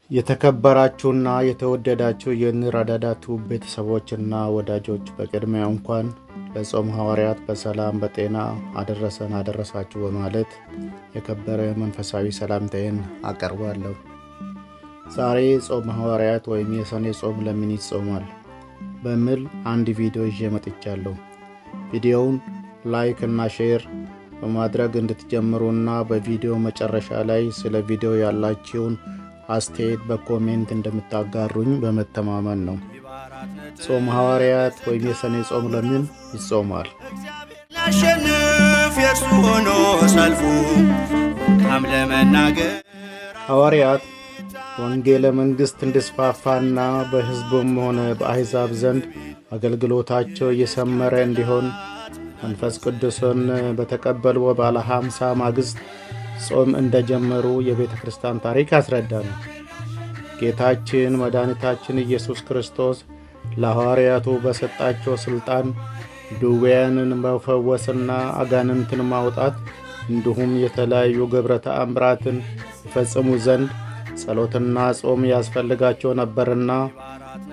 የተከበራችሁና የተወደዳችሁ የንራዳዳቱ ቤተሰቦችና ወዳጆች በቅድሚያ እንኳን ለጾም ሐዋርያት በሰላም በጤና አደረሳችሁ በማለት የከበረ መንፈሳዊ ሰላምታዬን አቀርባለሁ። ዛሬ ጾም ሐዋርያት ወይም የሰኔ ጾም ለምን ይጾማል በሚል አንድ ቪዲዮ ይዤ መጥቻለሁ። ቪዲዮውን ላይክ እና ሼር በማድረግ እንድትጀምሩና በቪዲዮ መጨረሻ ላይ ስለ ቪዲዮ ያላችሁን አስተያየት በኮሜንት እንደምታጋሩኝ በመተማመን ነው። ጾም ሐዋርያት ወይም የሰኔ ጾም ለምን ይጾማል? ሐዋርያት ወንጌለ መንግሥት እንዲስፋፋና በሕዝቡም ሆነ በአሕዛብ ዘንድ አገልግሎታቸው እየሰመረ እንዲሆን መንፈስ ቅዱስን በተቀበሉ ባለ 50 ማግስት ጾም እንደጀመሩ የቤተ ክርስቲያን ታሪክ ያስረዳል። ጌታችን መድኃኒታችን ኢየሱስ ክርስቶስ ለሐዋርያቱ በሰጣቸው ሥልጣን ድውያንን መፈወስና አጋንንትን ማውጣት እንዲሁም የተለያዩ ግብረ ተአምራትን ይፈጽሙ ዘንድ ጸሎትና ጾም ያስፈልጋቸው ነበርና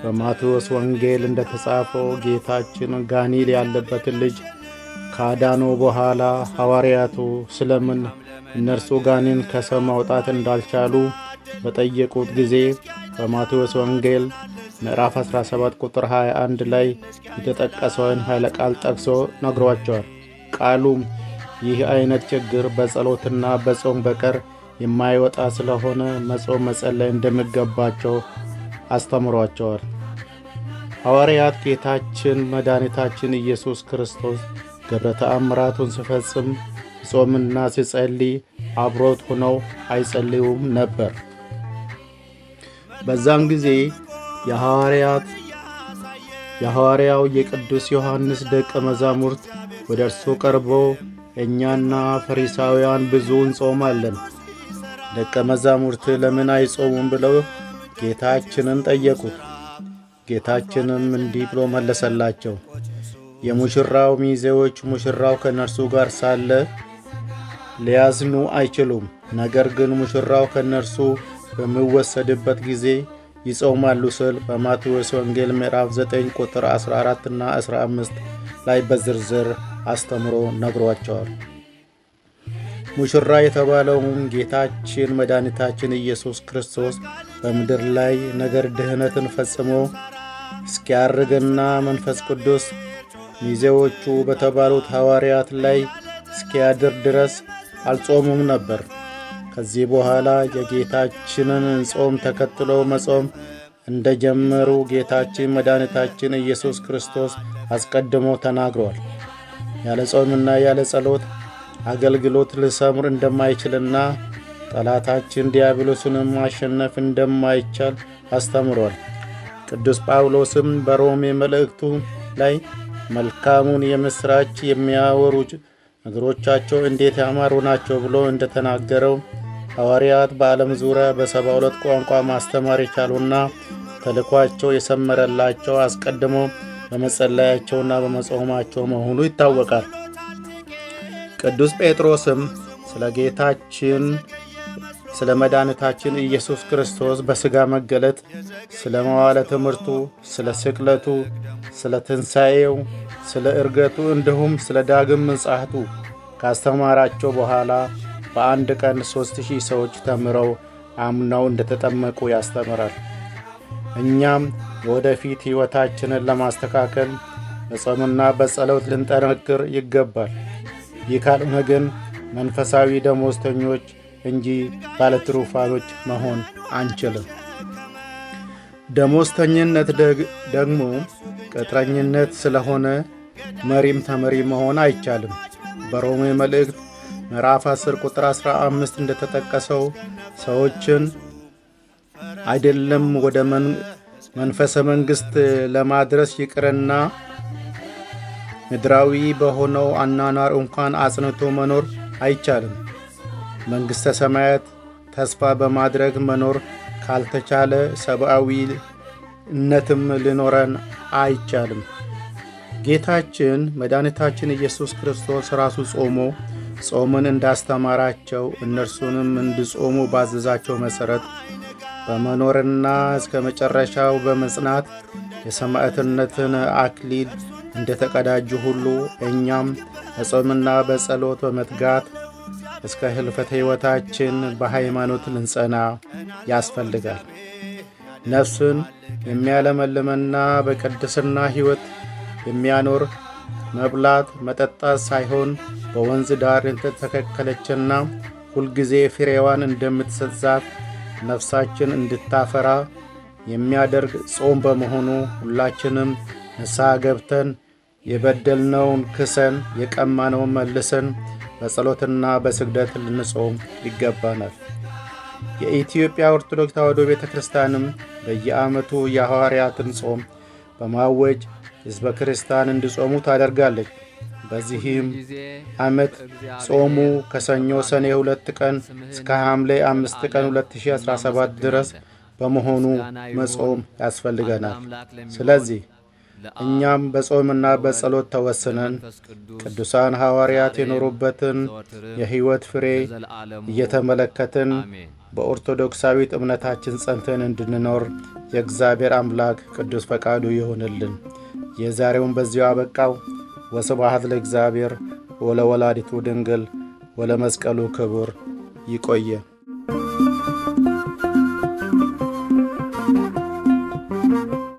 በማቴዎስ ወንጌል እንደተጻፈው ጌታችን ጋኔን ያለበትን ልጅ ካዳነው በኋላ ሐዋርያቱ ስለምን እነርሱ ጋኔን ከሰው ማውጣት እንዳልቻሉ በጠየቁት ጊዜ በማቴዎስ ወንጌል ምዕራፍ 17 ቁጥር 21 ላይ የተጠቀሰውን ኃይለ ቃል ጠቅሶ ነግሯቸዋል። ቃሉም ይህ አይነት ችግር በጸሎትና በጾም በቀር የማይወጣ ስለሆነ መጾም መጸለይ እንደሚገባቸው አስተምሯቸዋል። ሐዋርያት ጌታችን መድኃኒታችን ኢየሱስ ክርስቶስ ግብረ ተአምራቱን ሲፈጽም ጾምና ሲጸልይ አብሮት ሆነው አይጸልዩም ነበር። በዛም ጊዜ የሐዋርያው የቅዱስ ዮሐንስ ደቀ መዛሙርት ወደ እርሱ ቀርቦ እኛና ፈሪሳውያን ብዙ እንጾማለን፣ ደቀ መዛሙርት ለምን አይጾሙም ብለው ጌታችንን ጠየቁት። ጌታችንም እንዲህ ብሎ መለሰላቸው። የሙሽራው ሚዜዎች ሙሽራው ከነርሱ ጋር ሳለ ሊያዝኑ አይችሉም። ነገር ግን ሙሽራው ከነርሱ በሚወሰድበት ጊዜ ይጾማሉ ስል በማቴዎስ ወንጌል ምዕራፍ 9 ቁጥር 14 እና 15 ላይ በዝርዝር አስተምሮ ነግሯቸዋል። ሙሽራ የተባለውም ጌታችን መድኃኒታችን ኢየሱስ ክርስቶስ በምድር ላይ ነገር ድህነትን ፈጽሞ እስኪያርግና መንፈስ ቅዱስ ሚዜዎቹ በተባሉት ሐዋርያት ላይ እስኪያድር ድረስ አልጾሙም ነበር። ከዚህ በኋላ የጌታችንን ጾም ተከትለው መጾም እንደጀመሩ ጌታችን መድኃኒታችን ኢየሱስ ክርስቶስ አስቀድሞ ተናግሯል። ያለ ጾምና ያለ ጸሎት አገልግሎት ሊሰምር እንደማይችልና ጠላታችን ዲያብሎስንም ማሸነፍ እንደማይቻል አስተምሯል። ቅዱስ ጳውሎስም በሮሜ መልእክቱ ላይ መልካሙን የምሥራች የሚያወሩ እግሮቻቸው እንዴት ያማሩ ናቸው ብሎ እንደተናገረው ሐዋርያት በዓለም ዙሪያ በ72 ቋንቋ ማስተማር የቻሉና ተልኳቸው የሰመረላቸው አስቀድሞ በመጸለያቸውና በመጾማቸው መሆኑ ይታወቃል። ቅዱስ ጴጥሮስም ስለ መድኃኒታችን ኢየሱስ ክርስቶስ በሥጋ መገለጥ፣ ስለ መዋዕለ ትምህርቱ፣ ስለ ስቅለቱ፣ ስለ ትንሣኤው፣ ስለ ዕርገቱ እንዲሁም ስለ ዳግም ምጽአቱ ካስተማራቸው በኋላ በአንድ ቀን 3000 ሰዎች ተምረው አምነው እንደተጠመቁ ያስተምራል። እኛም ወደፊት ሕይወታችንን ለማስተካከል በጾምና በጸሎት ልንጠነክር ይገባል። ይህ ካልሆነ ግን መንፈሳዊ ደሞዝተኞች እንጂ ባለትሩፋቶች መሆን አንችልም። ደሞዝተኝነት ደግሞ ቅጥረኝነት ስለሆነ መሪም ተመሪ መሆን አይቻልም። በሮሜ መልእክት ምዕራፍ 10 ቁጥር 15 እንደተጠቀሰው ሰዎችን አይደለም ወደ መንፈሰ መንግሥት ለማድረስ ይቅርና ምድራዊ በሆነው አኗኗር እንኳን አጽንቶ መኖር አይቻልም። መንግሥተ ሰማያት ተስፋ በማድረግ መኖር ካልተቻለ ሰብአዊነትም ሊኖረን አይቻልም። ጌታችን መድኃኒታችን ኢየሱስ ክርስቶስ ራሱ ጾሞ ጾምን እንዳስተማራቸው እነርሱንም እንዲጾሙ ባዘዛቸው መሠረት በመኖርና እስከ መጨረሻው በመጽናት የሰማዕትነትን አክሊል እንደተቀዳጁ ሁሉ እኛም በጾምና በጸሎት በመትጋት እስከ ህልፈተ ሕይወታችን በሃይማኖት ልንጸና ያስፈልጋል። ነፍስን የሚያለመልምና በቅድስና ሕይወት የሚያኖር መብላት መጠጣት ሳይሆን በወንዝ ዳር እንደተተከለችና ሁልጊዜ ፍሬዋን እንደምትሰጥ ዛፍ ነፍሳችን እንድታፈራ የሚያደርግ ጾም በመሆኑ ሁላችንም ንስሐ ገብተን የበደልነውን ክሰን የቀማነውን መልሰን በጸሎትና በስግደት ልንጾም ይገባናል። የኢትዮጵያ ኦርቶዶክስ ተዋሕዶ ቤተ ክርስቲያንም በየዓመቱ የሐዋርያትን ጾም በማወጅ ሕዝበ ክርስቲያን እንዲጾሙ ታደርጋለች። በዚህም ዓመት ጾሙ ከሰኞ ሰኔ 2 ቀን እስከ ሐምሌ 5 ቀን 2017 ድረስ በመሆኑ መጾም ያስፈልገናል። ስለዚህ እኛም በጾምና በጸሎት ተወስነን ቅዱሳን ሐዋርያት የኖሩበትን የሕይወት ፍሬ እየተመለከትን በኦርቶዶክሳዊት እምነታችን ጸንተን እንድንኖር የእግዚአብሔር አምላክ ቅዱስ ፈቃዱ ይሆንልን። የዛሬውን በዚሁ አበቃው። ወስብሐት ለእግዚአብሔር ወለወላዲቱ ድንግል ወለመስቀሉ ክቡር። ይቆየ።